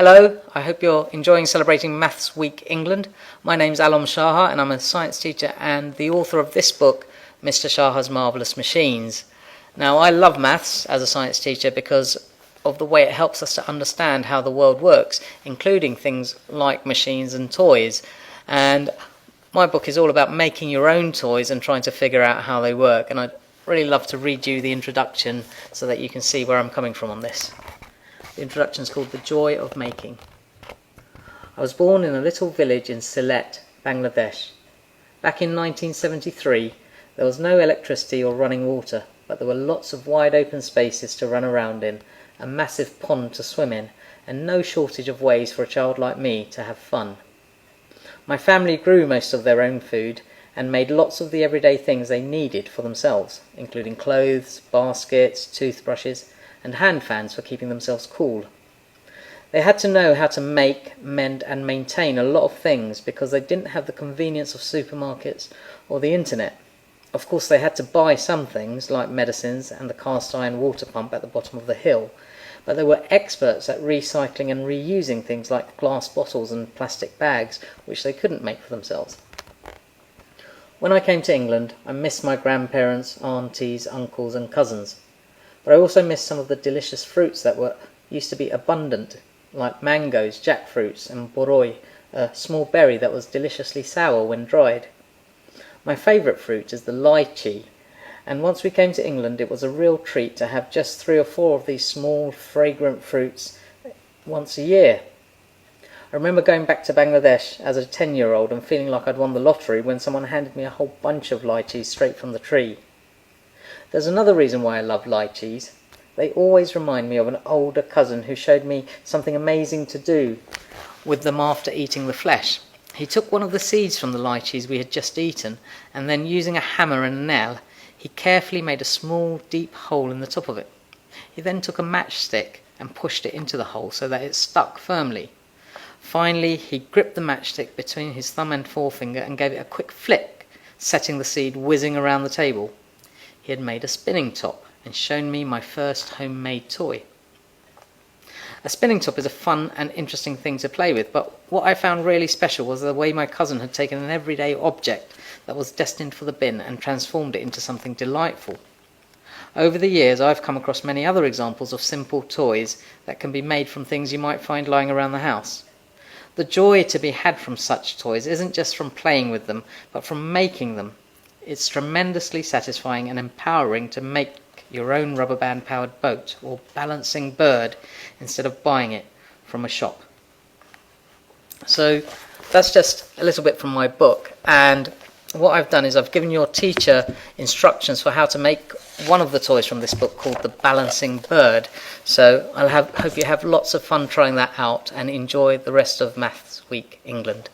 Hello, I hope you're enjoying celebrating Maths Week England. My name's Alom Shaha and I'm a science teacher and the author of this book, Mr. Shaha's Marvellous Machines. Now, I love maths as a science teacher because of the way it helps us to understand how the world works, including things like machines and toys. And my book is all about making your own toys and trying to figure out how they work. And I'd really love to read you the introduction so that you can see where I'm coming from on this. The introduction is called The Joy of Making. I was born in a little village in Sylhet, Bangladesh. Back in 1973, there was no electricity or running water, but there were lots of wide open spaces to run around in, a massive pond to swim in, and no shortage of ways for a child like me to have fun. My family grew most of their own food and made lots of the everyday things they needed for themselves, including clothes, baskets, toothbrushes, and hand fans for keeping themselves cool. They had to know how to make, mend and maintain a lot of things because they didn't have the convenience of supermarkets or the internet. Of course, they had to buy some things like medicines and the cast iron water pump at the bottom of the hill, but they were experts at recycling and reusing things like glass bottles and plastic bags, which they couldn't make for themselves. When I came to England, I missed my grandparents, aunties, uncles and cousins. But I also missed some of the delicious fruits that used to be abundant, like mangoes, jackfruits and boroi, a small berry that was deliciously sour when dried. My favourite fruit is the lychee, and once we came to England it was a real treat to have just 3 or 4 of these small, fragrant fruits once a year. I remember going back to Bangladesh as a 10-year-old and feeling like I'd won the lottery when someone handed me a whole bunch of lychees straight from the tree. There's another reason why I love lychees. They always remind me of an older cousin who showed me something amazing to do with them after eating the flesh. He took one of the seeds from the lychees we had just eaten, and then using a hammer and a nail, he carefully made a small, deep hole in the top of it. He then took a matchstick and pushed it into the hole so that it stuck firmly. Finally, he gripped the matchstick between his thumb and forefinger and gave it a quick flick, setting the seed whizzing around the table. He had made a spinning top and shown me my first homemade toy. A spinning top is a fun and interesting thing to play with, but what I found really special was the way my cousin had taken an everyday object that was destined for the bin and transformed it into something delightful. Over the years, I've come across many other examples of simple toys that can be made from things you might find lying around the house. The joy to be had from such toys isn't just from playing with them, but from making them. It's tremendously satisfying and empowering to make your own rubber band powered boat or balancing bird instead of buying it from a shop. So that's just a little bit from my book, and what I've done is I've given your teacher instructions for how to make one of the toys from this book called the Balancing Bird. So hope you have lots of fun trying that out and enjoy the rest of Maths Week England.